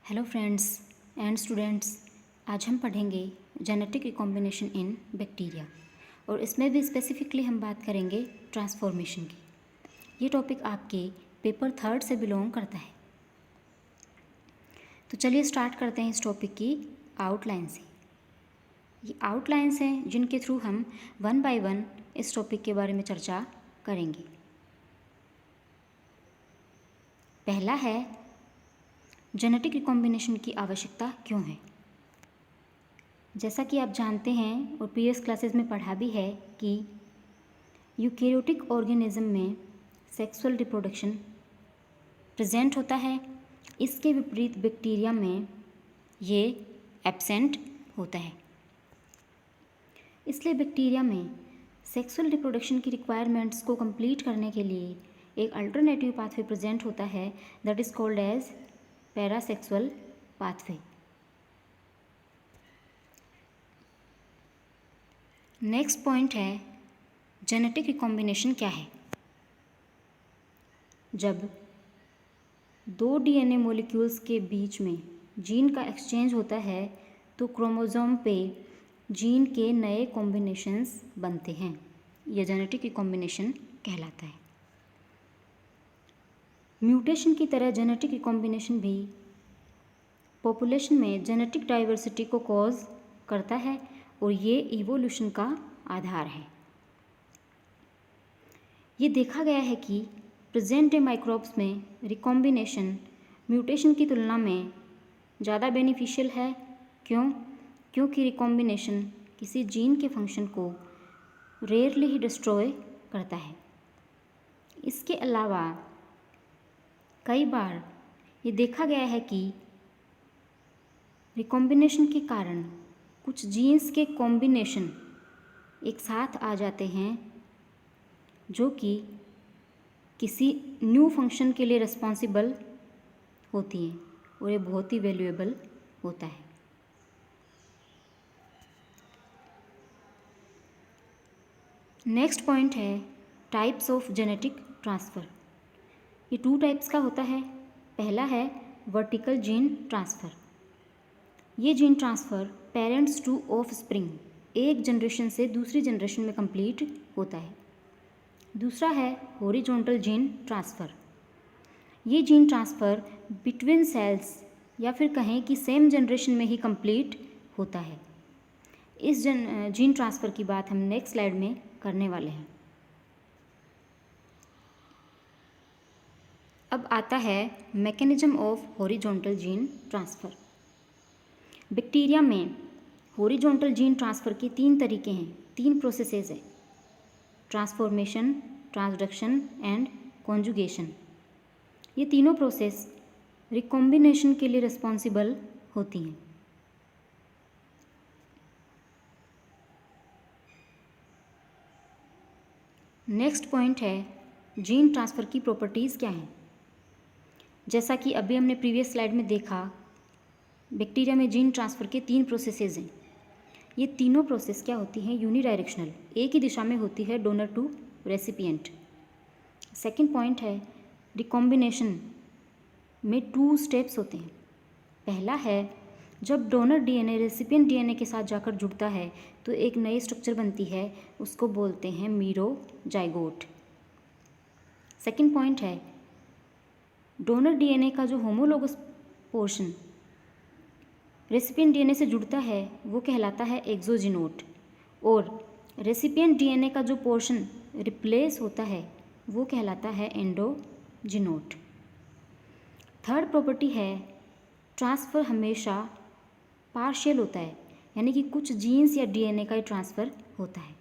Hello friends and students, आज हम पढ़ेंगे जेनेटिक रिकॉम्बिनेशन इन बैक्टीरिया और इसमें भी स्पेसिफिकली हम बात करेंगे ट्रांसफॉर्मेशन की। ये टॉपिक आपके पेपर 3 से बिलोंग करता है। तो चलिए स्टार्ट करते हैं इस टॉपिक की आउटलाइन से। ये आउटलाइंस हैं जिनके थ्रू हम 1 बाय 1 इस टॉपिक के बारे में चर्चा करेंगे। पहला है जेनेटिक रिकॉम्बिनेशन की आवश्यकता क्यों है। जैसा कि आप जानते हैं और प्रीवियस क्लासेस में पढ़ा भी है कि यूकेरियोटिक ऑर्गेनिज्म में सेक्सुअल रिप्रोडक्शन प्रेजेंट होता है, इसके विपरीत बैक्टीरिया में ये एब्सेंट होता है। इसलिए बैक्टीरिया में सेक्सुअल रिप्रोडक्शन की रिक्वायरमेंट्स को कंप्लीट करने के लिए एक अल्टरनेटिव पाथवे प्रेजेंट होता है, that is called as parasexual pathway. Next point है जेनेटिक रिकॉम्बिनेशन क्या है। जब दो डीएनए मॉलिक्यूल्स के बीच में जीन का एक्सचेंज होता है तो क्रोमोसोम पे जीन के नए कॉम्बिनेशंस बनते हैं। यह जेनेटिक रिकॉम्बिनेशन कहलाता है। म्यूटेशन की तरह जेनेटिक रिकॉम्बिनेशन भी पॉपुलेशन में जेनेटिक डाइवर्सिटी को कॉज करता है और ये इवोल्यूशन का आधार है। ये देखा गया है कि प्रेजेंट डे माइक्रोब्स में रिकॉम्बिनेशन म्यूटेशन की तुलना में ज़्यादा बेनिफिशियल है। क्योंकि रिकॉम्बिनेशन किसी जीन के फंक्शन को रेयरली ही डिस्ट्रॉय करता है। इसके अलावा कई बार ये देखा गया है कि रिकॉम्बिनेशन के कारण कुछ जीन्स के कॉम्बिनेशन एक साथ आ जाते हैं जो कि किसी न्यू फंक्शन के लिए रिस्पॉन्सिबल होती हैं और ये बहुत ही वैल्यूएबल होता है। नेक्स्ट पॉइंट है टाइप्स ऑफ जेनेटिक ट्रांसफ़र। ये 2 टाइप्स का होता है। पहला है वर्टिकल जीन ट्रांसफ़र। ये gene transfer parents to offspring एक जनरेशन से दूसरी जनरेशन में कंप्लीट होता है। दूसरा है हॉरिजॉन्टल जीन ट्रांसफ़र। ये जीन ट्रांसफ़र बिटवीन सेल्स या फिर कहें कि सेम जनरेशन में ही कंप्लीट होता है। इस जीन ट्रांसफ़र की बात हम नेक्स्ट स्लाइड में करने वाले हैं। अब आता है mechanism of horizontal gene transfer. Bacteria में हॉरिजॉन्टल जीन ट्रांसफ़र के 3 तरीके हैं, 3 प्रोसेसेस हैं: ट्रांसफॉर्मेशन, ट्रांसडक्शन एंड कॉन्जुगेशन। ये तीनों प्रोसेस रिकॉम्बिनेशन के लिए रिस्पॉन्सिबल होती हैं। नेक्स्ट पॉइंट है जीन ट्रांसफ़र की प्रॉपर्टीज़ क्या हैं। जैसा कि अभी हमने प्रीवियस स्लाइड में देखा, बैक्टीरिया में जीन ट्रांसफ़र के 3 प्रोसेसेस हैं। ये तीनों प्रोसेस क्या होती हैं? यूनिडायरेक्शनल, एक ही दिशा में होती है, donor to recipient. Second point है रिकॉम्बिनेशन में 2 स्टेप्स होते हैं। पहला है जब डोनर डीएनए रेसिपिएंट डीएनए के साथ जाकर जुड़ता है तो एक नई स्ट्रक्चर बनती है, उसको बोलते हैं मीरोजाइगोट। सेकंड पॉइंट है डोनर डीएनए का जो होमोलोगस पोर्शन रेसिपिएंट डीएनए से जुड़ता है वो कहलाता है एक्सोजीनोट, और रेसिपिएंट डीएनए का जो पोर्शन रिप्लेस होता है वो कहलाता है एंडोजीनोट। थर्ड प्रॉपर्टी है ट्रांसफ़र हमेशा पार्शियल होता है, यानी कि कुछ जीन्स या डीएनए का ही ट्रांसफ़र होता है।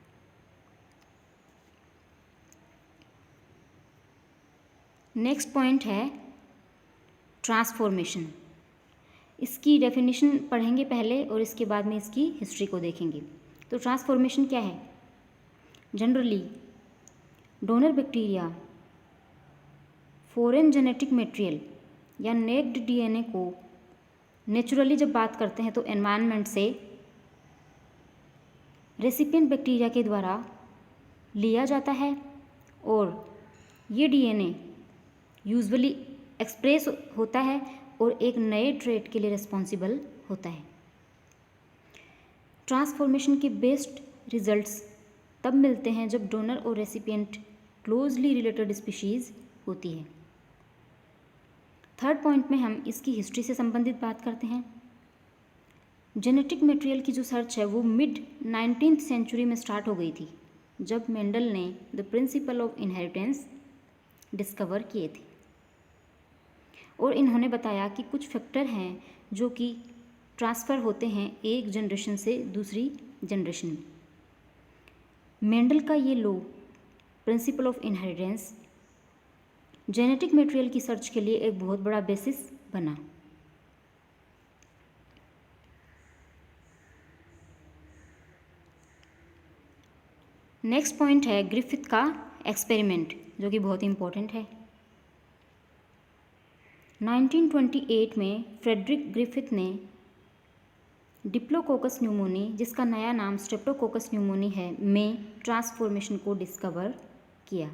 नेक्स्ट पॉइंट है ट्रांसफॉर्मेशन। इसकी डेफिनेशन पढ़ेंगे पहले और इसके बाद में इसकी हिस्ट्री को देखेंगे। तो ट्रांसफॉर्मेशन क्या है? Generally donor bacteria foreign genetic material या नेक्ड डीएनए को नेचुरली जब बात करते हैं तो एनवायरनमेंट से रेसिपिएंट बैक्टीरिया के द्वारा लिया जाता है और ये डीएनए यूजुअली एक्सप्रेस होता है और एक नए ट्रेट के लिए रिस्पॉन्सिबल होता है। ट्रांसफॉर्मेशन के बेस्ट रिजल्ट्स तब मिलते हैं जब डोनर और रेसिपिएंट क्लोजली रिलेटेड स्पीशीज़ होती है। थर्ड पॉइंट में हम इसकी हिस्ट्री से संबंधित बात करते हैं। जेनेटिक मटेरियल की जो सर्च है वो मिड 19th सेंचुरी में स्टार्ट हो गई थी, जब मेंडल ने the principle of inheritance discover किए थे और इन्होंने बताया कि कुछ फैक्टर हैं जो कि ट्रांसफ़र होते हैं एक जनरेशन से दूसरी जनरेशन में। मेंडल का ये law principle of inheritance genetic material की सर्च के लिए एक बहुत बड़ा बेसिस बना। नेक्स्ट पॉइंट है ग्रिफिथ का एक्सपेरिमेंट, जो कि बहुत इंपॉर्टेंट है। 1928 में फ्रेडरिक ग्रिफिथ ने डिप्लोकोकस न्यूमोनी, जिसका नया नाम स्ट्रेप्टोकोकस न्यूमोनी है, में ट्रांसफॉर्मेशन को डिस्कवर किया।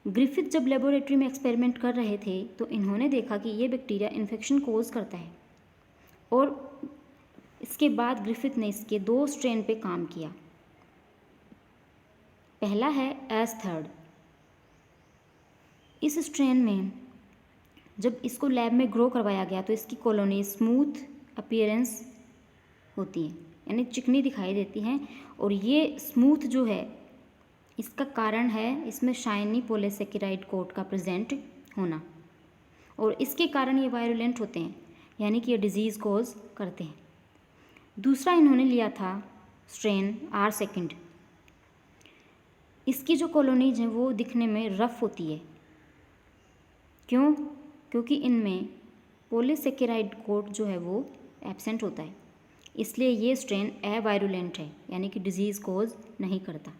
ग्रिफिथ जब लेबोरेटरी में एक्सपेरिमेंट कर रहे थे तो इन्होंने देखा कि ये बैक्टीरिया इन्फेक्शन कोज करता है और इसके बाद ग्रिफिथ ने इसके 2 स्ट्रेन पे काम किया। पहला है एस3। इस स्ट्रेन में जब इसको लैब में ग्रो करवाया गया तो इसकी कॉलोनी स्मूथ अपीयरेंस होती है, यानी चिकनी दिखाई देती हैं, और ये स्मूथ जो है इसका कारण है इसमें शाइनी पॉलीसेकेराइड कोट का प्रेजेंट होना, और इसके कारण ये वायरुलेंट होते हैं, यानी कि ये डिजीज़ कोज करते हैं। दूसरा इन्होंने लिया था स्ट्रेन R2। इसकी जो कॉलोनीज हैं वो दिखने में रफ होती है। क्यों? क्योंकि इनमें पॉलीसेकेराइड कोट जो है वो एब्सेंट होता है, इसलिए ये स्ट्रेन अवायरुलेंट है, यानी कि डिजीज़ कोज नहीं करता।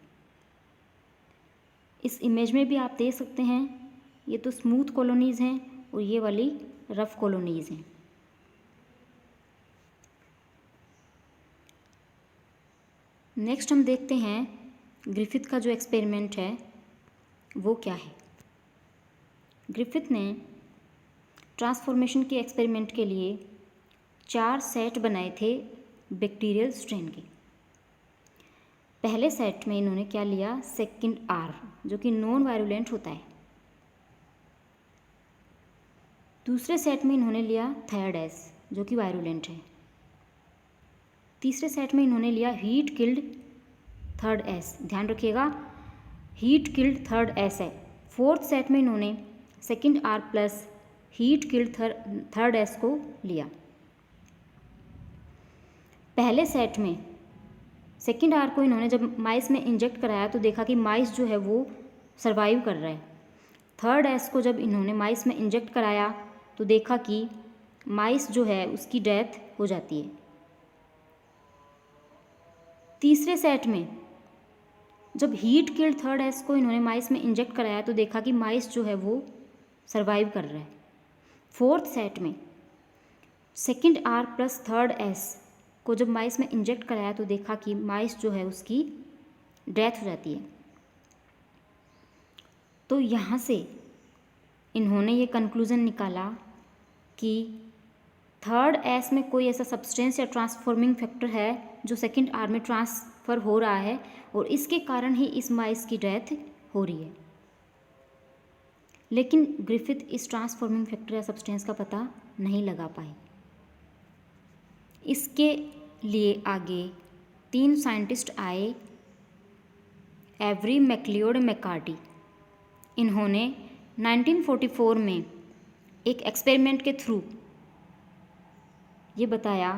इस इमेज में भी आप देख सकते हैं, ये तो स्मूथ कॉलोनीज़ हैं और ये वाली रफ कॉलोनीज़ हैं। नेक्स्ट हम देखते हैं ग्रिफिथ का जो एक्सपेरिमेंट है वो क्या है। ग्रिफिथ ने ट्रांसफॉर्मेशन के एक्सपेरिमेंट के लिए 4 सेट बनाए थे बैक्टीरियल स्ट्रेन के। पहले सेट में इन्होंने क्या लिया, सेकंड R, जो कि नॉन वायरुलेंट होता है। दूसरे सेट में इन्होंने लिया थर्ड S, जो कि वायरुलेंट है। तीसरे सेट में इन्होंने लिया हीट किल्ड थर्ड S, ध्यान रखिएगा हीट किल्ड थर्ड S है। फोर्थ सेट में इन्होंने second R plus heat killed third S को लिया। पहले सेट में सेकंड R को इन्होंने जब माइस में इंजेक्ट कराया तो देखा कि माइस जो है वो सरवाइव कर रहा है। थर्ड S को जब इन्होंने माइस में इंजेक्ट कराया तो देखा कि माइस जो है उसकी डेथ हो जाती है। तीसरे सेट में जब हीट किल्ड थर्ड S को इन्होंने माइस में इंजेक्ट कराया तो देखा कि माइस जो है वो सरवाइव कर रहा है। फोर्थ सेट में second R plus third S को जब माइस में इंजेक्ट कराया तो देखा कि माइस जो है उसकी डेथ हो जाती है। तो यहाँ से इन्होंने ये कंक्लूज़न निकाला कि थर्ड S में कोई ऐसा सब्सटेंस या ट्रांसफॉर्मिंग फैक्टर है जो सेकंड R में ट्रांसफ़र हो रहा है और इसके कारण ही इस माइस की डेथ हो रही है। लेकिन ग्रिफिथ इस ट्रांसफॉर्मिंग फैक्टर या सब्सटेंस का पता नहीं लगा पाए। इसके लिए आगे 3 साइंटिस्ट आए, एवरी, मैक्लियोड, मैकार्टी। इन्होंने 1944 में एक एक्सपेरिमेंट के थ्रू ये बताया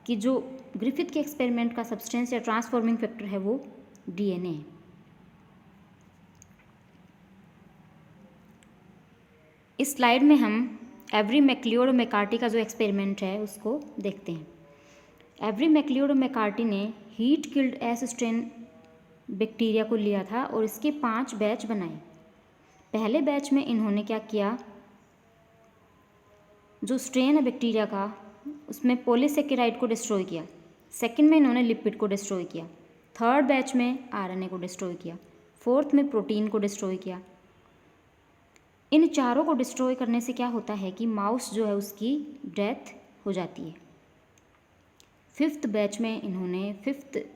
कि जो ग्रिफिथ के एक्सपेरिमेंट का सब्सटेंस या ट्रांसफॉर्मिंग फैक्टर है वो DNA है। इस स्लाइड में हम एवरी, मैक्लियोड और मैकार्टी का जो एक्सपेरिमेंट है उसको देखते हैं। एवरी, मैक्लियोड और मैकार्टी ने heat killed S strain bacteria को लिया था और इसके 5 बैच बनाए। पहले बैच में इन्होंने क्या किया, जो स्ट्रेन है बैक्टीरिया का उसमें पॉलीसेकेराइड को डिस्ट्रॉय किया। सेकंड में इन्होंने लिपिड को डिस्ट्रॉय किया। थर्ड बैच में RNA को डिस्ट्रॉय किया। फोर्थ में प्रोटीन को डिस्ट्रॉय किया। इन चारों को डिस्ट्रॉय करने से क्या होता है कि माउस जो है उसकी डेथ हो जाती है। फिफ्थ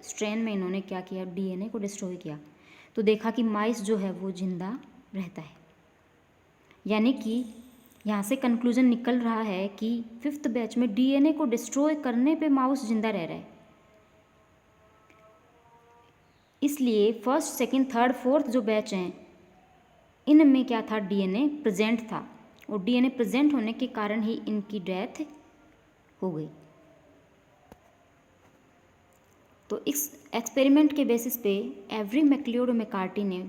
स्ट्रेन में इन्होंने क्या किया, डीएनए को डिस्ट्रॉय किया, तो देखा कि माइस जो है वो जिंदा रहता है। यानी कि यहाँ से कंक्लूजन निकल रहा है कि फिफ्थ बैच में डीएनए को डिस्ट्रॉय करने पे माउस जिंदा रह रहा है। इसलिए फर्स्ट, सेकंड, थर्ड, फोर्थ जो बैच हैं इनमें क्या था, डीएनए प्रेजेंट था, और डीएनए प्रेजेंट होने के कारण ही इनकी डेथ हो गई। तो इस एक्सपेरिमेंट के बेसिस पे एवरी मैक्लियोड और मैकार्टी ने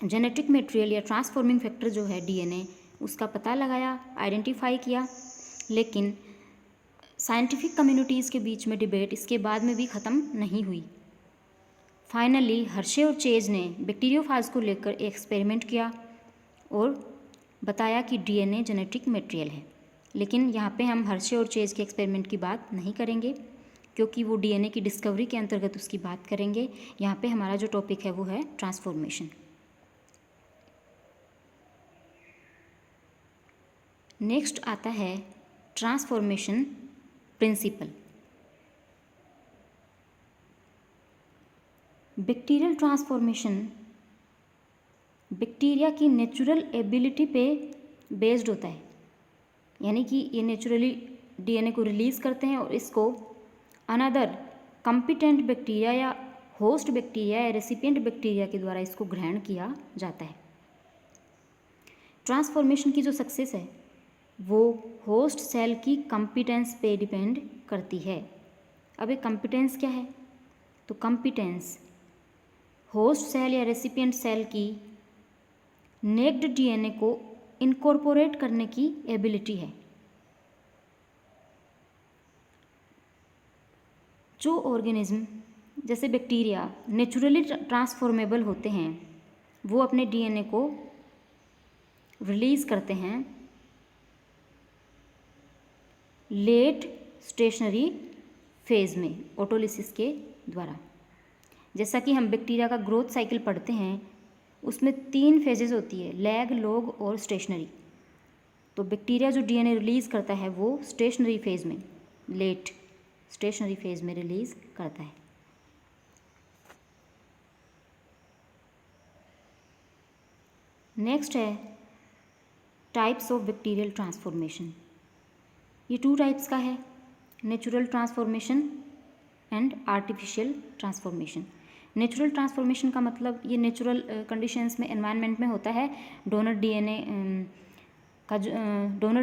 जेनेटिक मटेरियल या ट्रांसफॉर्मिंग फैक्टर जो है डीएनए उसका पता लगाया, आइडेंटिफाई किया, लेकिन साइंटिफिक कम्युनिटीज़ के बीच में डिबेट इसके बाद में भी ख़त्म नहीं हुई। फाइनली हर्शे और चेज ने बैक्टीरियोफाज को लेकर एक एक्सपेरिमेंट किया और बताया कि डीएनए जेनेटिक मटेरियल है। लेकिन यहाँ पे हम हर्शे और चेज के एक्सपेरिमेंट की बात नहीं करेंगे, क्योंकि वो डीएनए की डिस्कवरी के अंतर्गत उसकी बात करेंगे। यहाँ पे हमारा जो टॉपिक है वो है ट्रांसफॉर्मेशन। नेक्स्ट आता है transformation principle. Bacterial transformation bacteria की नेचुरल एबिलिटी पे बेस्ड होता है, यानी कि ये नेचुरली डीएनए को रिलीज़ करते हैं और इसको अनदर कम्पिटेंट बैक्टीरिया या होस्ट बैक्टीरिया या रेसिपिएंट बैक्टीरिया के द्वारा इसको ग्रहण किया जाता है। ट्रांसफॉर्मेशन की जो सक्सेस है वो होस्ट सेल की कम्पिटेंस पे डिपेंड करती है। अब ये कम्पिटेंस क्या है, तो कम्पिटेंस होस्ट सेल या रेसिपिएंट सेल की नेक्ड डीएनए को इनकॉर्पोरेट करने की एबिलिटी है। जो ऑर्गेनिज्म जैसे बैक्टीरिया नेचुरली ट्रांसफॉर्मेबल होते हैं वो अपने डीएनए को रिलीज़ करते हैं लेट स्टेशनरी फेज में ऑटोलिसिस के द्वारा। जैसा कि हम बैक्टीरिया का ग्रोथ साइकिल पढ़ते हैं उसमें 3 फेजेस होती है, लैग, लॉग और स्टेशनरी। तो बैक्टीरिया जो डीएनए रिलीज़ करता है वो स्टेशनरी फेज में, लेट स्टेशनरी फेज में रिलीज़ करता है। नेक्स्ट है टाइप्स ऑफ बैक्टीरियल ट्रांसफॉर्मेशन। ये 2 टाइप्स का है, natural transformation and artificial transformation. Natural transformation का मतलब ये नेचुरल कंडीशंस में, एनवायरनमेंट में होता है। डोनर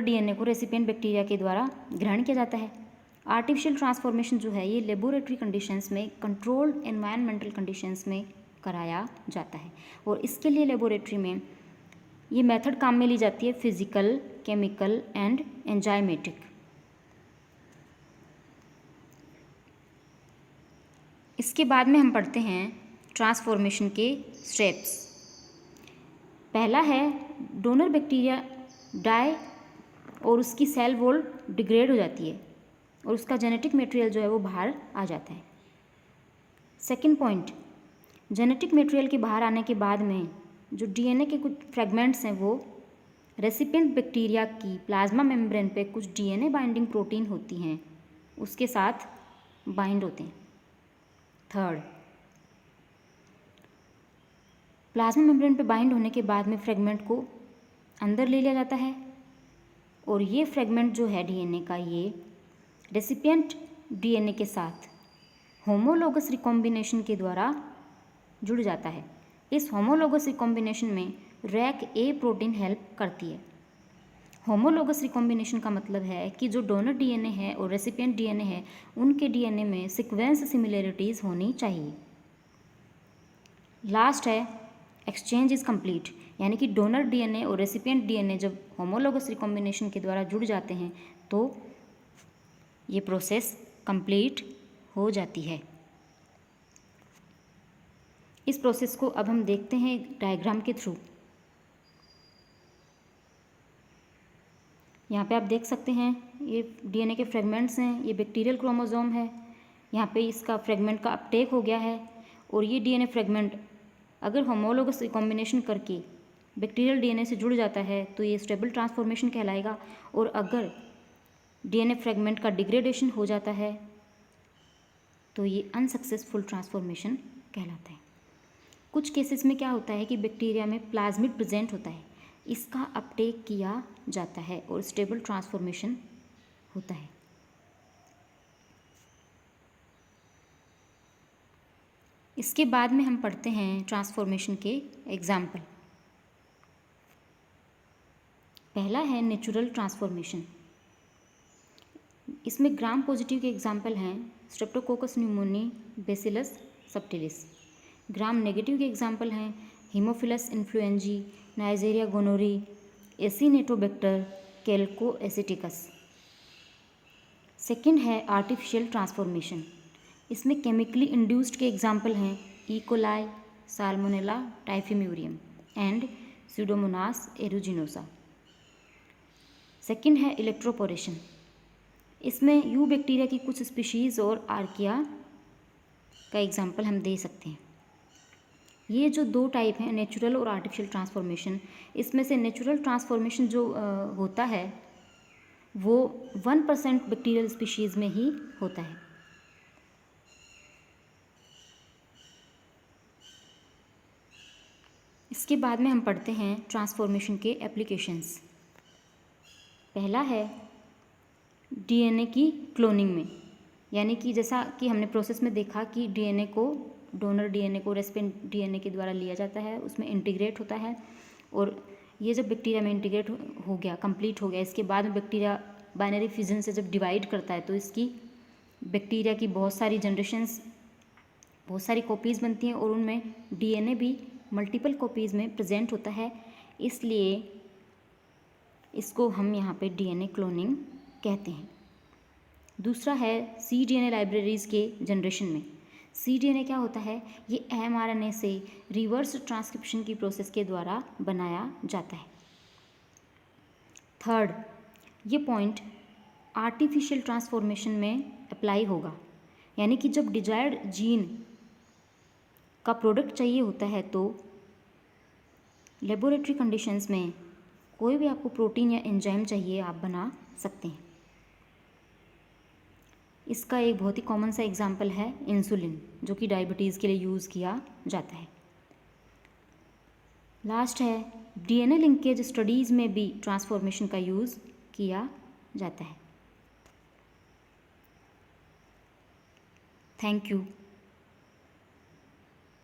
डीएनए को रेसिपिएंट बैक्टीरिया के द्वारा ग्रहण किया जाता है। आर्टिफिशियल ट्रांसफॉर्मेशन जो है ये लेबोरेटरी कंडीशंस में, कंट्रोल्ड एनवायरनमेंटल कंडीशंस में कराया जाता है, और इसके लिए लेबोरेटरी में ये मेथड काम में ली जाती है फिजिकल, केमिकल एंड एंजाइमेटिक। इसके बाद में हम पढ़ते हैं ट्रांसफॉर्मेशन के स्टेप्स। पहला है डोनर बैक्टीरिया डाई और उसकी सेल वॉल डिग्रेड हो जाती है और उसका जेनेटिक मटेरियल जो है वो बाहर आ जाता है। सेकंड पॉइंट, जेनेटिक मटेरियल के बाहर आने के बाद में जो डीएनए के कुछ फ्रेगमेंट्स हैं वो रेसिपिएंट बैक्टीरिया की प्लाज्मा मेम्ब्रेन पे कुछ डीएनए बाइंडिंग प्रोटीन होती हैं उसके साथ बाइंड होते हैं। थर्ड, प्लाज्मा मेम्ब्रेन पे बाइंड होने के बाद में फ्रेगमेंट को अंदर ले लिया जाता है और ये फ्रेगमेंट जो है डीएनए का ये रेसिपिएंट डीएनए के साथ होमोलोगस रिकॉम्बिनेशन के द्वारा जुड़ जाता है। इस होमोलोगस रिकॉम्बिनेशन में रैक ए प्रोटीन हेल्प करती है। होमोलोगस रिकॉम्बिनेशन का मतलब है कि जो डोनर डीएनए है और रेसिपिएंट डीएनए है उनके डीएनए में सीक्वेंस सिमिलरिटीज़ होनी चाहिए। लास्ट है एक्सचेंज इज़ कंप्लीट, यानी कि डोनर डीएनए और रेसिपिएंट डीएनए जब होमोलोगस रिकॉम्बिनेशन के द्वारा जुड़ जाते हैं तो ये प्रोसेस कंप्लीट हो जाती है। इस प्रोसेस को अब हम देखते हैं डायग्राम के थ्रू। यहाँ पे आप देख सकते हैं ये डीएनए के फ्रेगमेंट्स हैं, ये बैक्टीरियल क्रोमोसोम है, यहाँ पे इसका फ्रेगमेंट का अपटेक हो गया है और ये डीएनए फ्रेगमेंट अगर होमोलोगस रिकॉम्बिनेशन करके बैक्टीरियल डीएनए से जुड़ जाता है तो ये स्टेबल ट्रांसफॉर्मेशन कहलाएगा, और अगर डीएनए फ्रेगमेंट का डिग्रेडेशन हो जाता है तो ये अनसक्सेसफुल ट्रांसफॉर्मेशन कहलाता है। कुछ केसेस में क्या होता है कि बैक्टीरिया में प्लाज्मिड प्रेजेंट होता है, इसका अपटेक किया जाता है और स्टेबल ट्रांसफॉर्मेशन होता है। इसके बाद में हम पढ़ते हैं ट्रांसफॉर्मेशन के एग्जाम्पल। पहला है नेचुरल ट्रांसफॉर्मेशन। इसमें ग्राम पॉजिटिव के एग्जाम्पल हैं Streptococcus pneumoniae, Bacillus subtilis. Gram negative के एग्जाम्पल हैं Haemophilus influenzae, Neisseria gonorrhoeae, Acinetobacter, calcoaceticus. Second है आर्टिफिशियल ट्रांसफॉर्मेशन। इसमें केमिकली इंड्यूस्ड के एग्जाम्पल हैं E coli, Salmonella typhimurium and Pseudomonas aeruginosa. Second है electroporation. इसमें यू बैक्टीरिया की कुछ स्पीशीज़ और आर्किया का एग्जाम्पल हम दे सकते हैं। ये जो दो टाइप हैं नेचुरल और आर्टिफिशियल ट्रांसफॉर्मेशन, इसमें से नेचुरल ट्रांसफॉर्मेशन जो होता है वो 1% बैक्टीरियल स्पीशीज़ में ही होता है। इसके बाद में हम पढ़ते हैं ट्रांसफॉर्मेशन के एप्लीकेशंस। पहला है डीएनए की क्लोनिंग में, यानी कि जैसा कि हमने प्रोसेस में देखा कि डीएनए को डोनर डीएनए को रेसिपिएंट डीएनए के द्वारा लिया जाता है, उसमें इंटीग्रेट होता है, और ये जब बैक्टीरिया में इंटीग्रेट हो गया, कंप्लीट हो गया, इसके बाद में बैक्टीरिया बाइनरी फ्यूजन से जब डिवाइड करता है तो इसकी बैक्टीरिया की बहुत सारी जनरेशन्स, बहुत सारी कॉपीज़ बनती हैं और उनमें डीएनए भी मल्टीपल कॉपीज़ में प्रेजेंट होता है, इसलिए इसको हम यहाँ पे डीएनए क्लोनिंग कहते हैं। दूसरा है cDNA लाइब्रेरीज़ के जनरेशन में। cDNA क्या होता है? ये mRNA से रिवर्स ट्रांसक्रिप्शन की प्रोसेस के द्वारा बनाया जाता है। थर्ड, ये पॉइंट आर्टिफिशियल ट्रांसफॉर्मेशन में अप्लाई होगा, यानी कि जब डिजायर्ड जीन का प्रोडक्ट चाहिए होता है तो लेबोरेटरी कंडीशंस में कोई भी आपको प्रोटीन या एंजाइम चाहिए आप बना सकते हैं। इसका एक बहुत ही कॉमन सा एग्जाम्पल है इंसुलिन, जो कि डायबिटीज़ के लिए यूज़ किया जाता है। लास्ट है डीएनए लिंकेज स्टडीज़ में भी ट्रांसफॉर्मेशन का यूज़ किया जाता है। Thank you.